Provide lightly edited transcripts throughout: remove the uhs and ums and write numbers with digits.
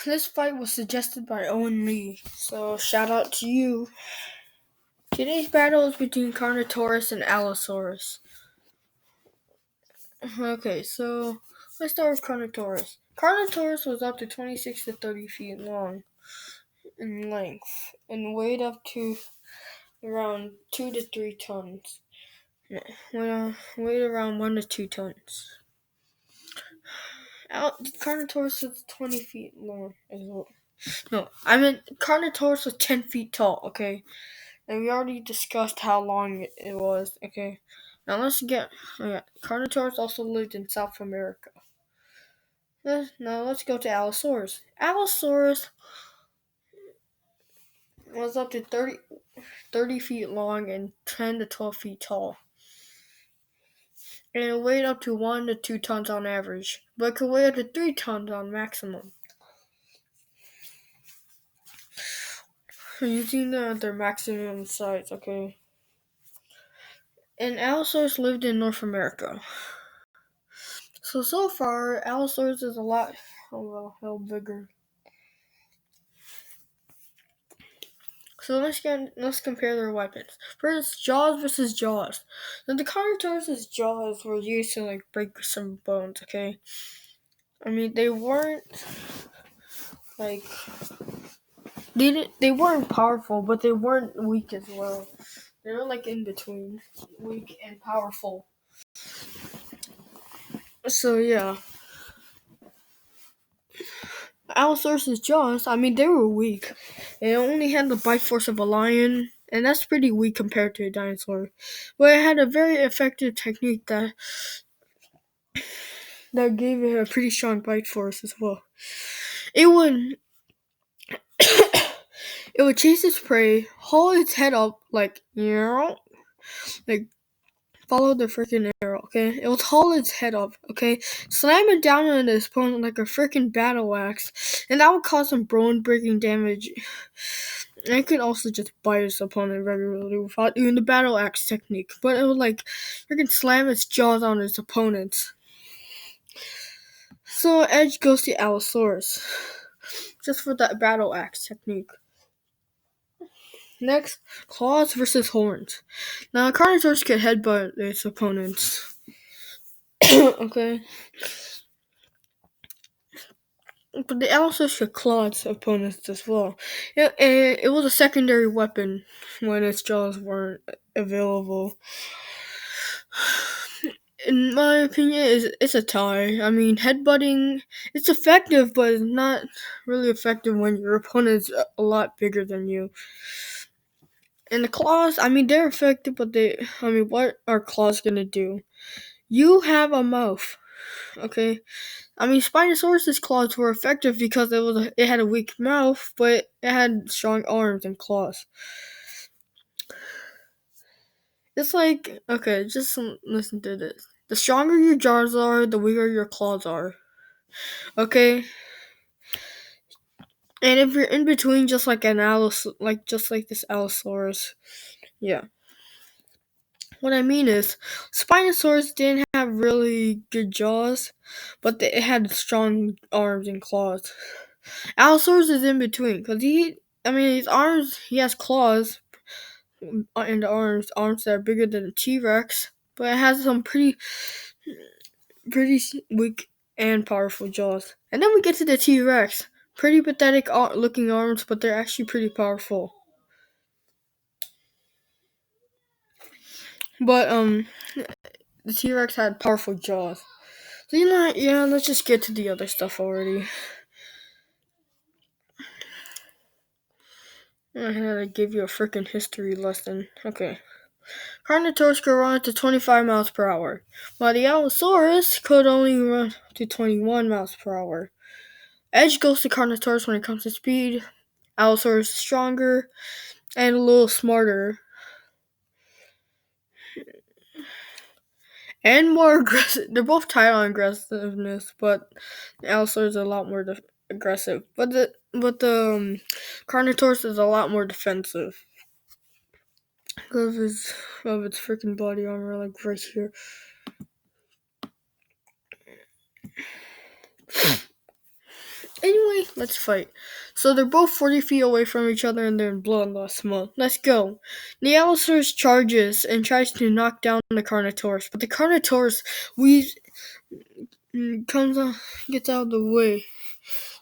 This fight was suggested by Owen Lee, so shout out to you. Today's battle is between Carnotaurus and Allosaurus. Okay, so let's start with Carnotaurus. Carnotaurus was up to 26 to 30 feet long in length and weighed up to around 2 to 3 tons. Weighed around 1 to 2 tons. Carnotaurus was 20 feet long as well. No, I meant Carnotaurus was 10 feet tall, okay? And we already discussed how long it was, okay? Now Carnotaurus also lived in South America. Now let's go to Allosaurus. Allosaurus was up to 30 feet long and 10 to 12 feet tall. And it weighed up to 1 to 2 tons on average, but it could weigh up to 3 tons on maximum. Using their maximum size, okay? And Allosaurus lived in North America. So far, Allosaurus is a lot bigger. So let's compare their weapons. First, jaws versus jaws. Now the Carnotaurus' jaws were used to break some bones, okay? I mean they weren't they weren't powerful, but they weren't weak as well. They were in between, weak and powerful. So yeah. Allosaurus' jaws, they were weak. It only had the bite force of a lion, and that's pretty weak compared to a dinosaur. But it had a very effective technique that gave it a pretty strong bite force as well. It would it would chase its prey, hold its head up like follow the freaking arrow, okay? It would hold its head up, okay? Slam it down on its opponent like a freaking battle axe, and that would cause some bone-breaking damage. And it could also just bite its opponent regularly without doing the battle axe technique, but it would freaking slam its jaws on its opponents. So edge goes to Allosaurus, just for that battle axe technique. Next, claws versus horns. Now, Carnotaurus could headbutt its opponents. Okay. But the Allosaurus could claw its opponents as well. It was a secondary weapon when its jaws weren't available. In my opinion, it's a tie. Headbutting, it's effective, but it's not really effective when your opponent's a lot bigger than you. And the claws, they're effective, but what are claws gonna do? You have a mouth, okay? Spinosaurus' claws were effective because it had a weak mouth, but it had strong arms and claws. It's okay, just listen to this. The stronger your jaws are, the weaker your claws are. Okay? And if you're in between, just like this Allosaurus, yeah. What I mean is, Spinosaurus didn't have really good jaws, but it had strong arms and claws. Allosaurus is in between, because his arms, he has claws in the arms that are bigger than a T-Rex, but it has some pretty weak and powerful jaws. And then we get to the T-Rex. Pretty pathetic looking arms, but they're actually pretty powerful. But the T-Rex had powerful jaws. So let's just get to the other stuff already. I had to give you a freaking history lesson. Okay. Carnotaurus could run up to 25 miles per hour, while the Allosaurus could only run to 21 miles per hour. Edge goes to Carnotaurus when it comes to speed. Allosaurus is stronger and a little smarter. And more aggressive. They're both tied on aggressiveness, but the Allosaurus is a lot more aggressive. But the Carnotaurus is a lot more defensive because of its freaking body armor, right here. Anyway, let's fight. So they're both 40 feet away from each other and they're in bloodlust mode. Let's go. The Allosaurus charges and tries to knock down the Carnotaurus, but the Carnotaurus comes on, gets out of the way,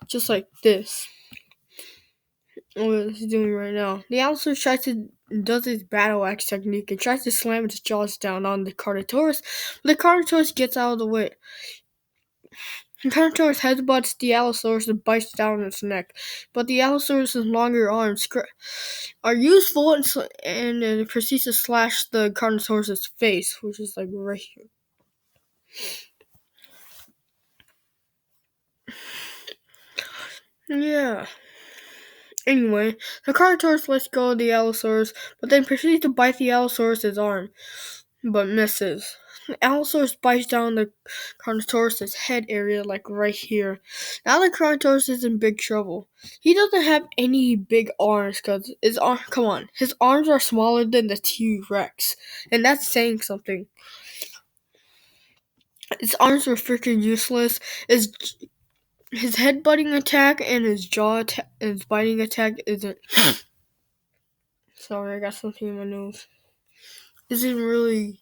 just like this. What he's doing right now. The Allosaurus does his battle axe technique and tries to slam its jaws down on the Carnotaurus, but the Carnotaurus gets out of the way. The Carnotaurus headbutts the Allosaurus and bites down its neck, but the Allosaurus' longer arms are useful and it proceeds to slash the Carnotaurus' face, which is like right here. Yeah. Anyway, the Carnotaurus lets go of the Allosaurus, but then proceeds to bite the Allosaurus' arm, but misses. The Allosaurus bites down the Carnotaurus' head area, like right here. Now the Carnotaurus is in big trouble. He doesn't have any big arms, because his arms are smaller than the T-Rex, and that's saying something. His arms were freaking useless. His headbutting attack and his his biting attack isn't. Sorry, I got something in my nose. Isn't really,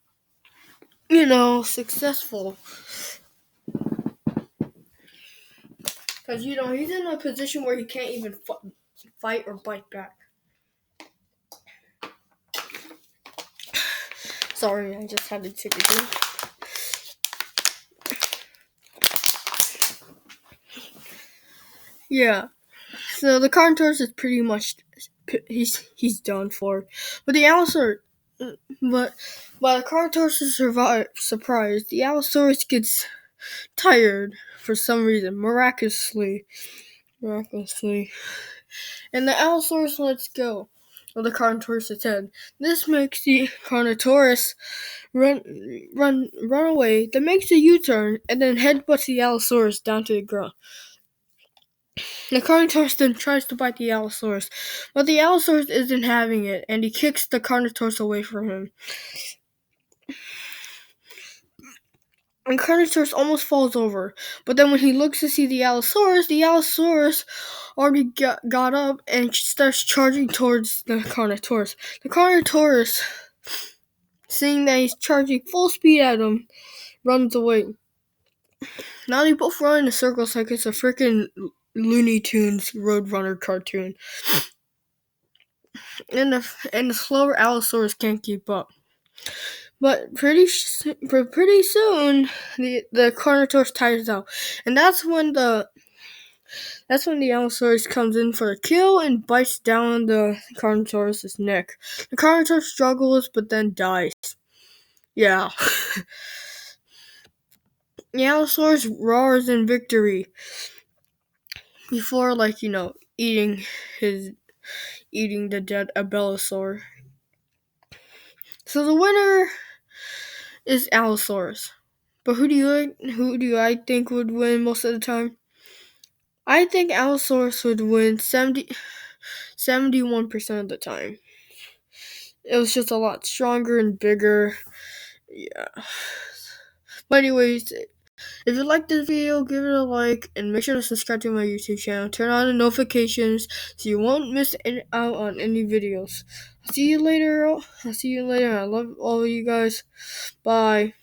successful. Because, he's in a position where he can't even fight or bite back. Sorry, I just had to take a drink. Yeah. So the Carnotaurus is pretty much, he's done for. But the Allosaurus, but while the Carnotaurus is surprised, the Allosaurus gets tired for some reason, miraculously. And the Allosaurus lets go of the Carnotaurus' head. This makes the Carnotaurus run away, then makes a U-turn, and then headbutts the Allosaurus down to the ground. The Carnotaurus then tries to bite the Allosaurus, but the Allosaurus isn't having it, and he kicks the Carnotaurus away from him. And Carnotaurus almost falls over, but then when he looks to see the Allosaurus already got up and starts charging towards the Carnotaurus. The Carnotaurus, seeing that he's charging full speed at him, runs away. Now they both run in circles like it's a freaking Looney Tunes Roadrunner cartoon. And the slower Allosaurus can't keep up. But pretty soon, the Carnotaurus tires out, and that's when the Allosaurus comes in for a kill and bites down the Carnotaurus' neck. The Carnotaurus struggles, but then dies. Yeah. The Allosaurus roars in victory before, eating the dead Abelisaur. So the winner is Allosaurus. But who do I think would win most of the time? I think Allosaurus would win 71% of the time. It was just a lot stronger and bigger. Yeah. But anyways, if you liked this video, give it a like and make sure to subscribe to my YouTube channel. Turn on the notifications so you won't miss out on any videos. I'll see you later. I love all of you guys. Bye.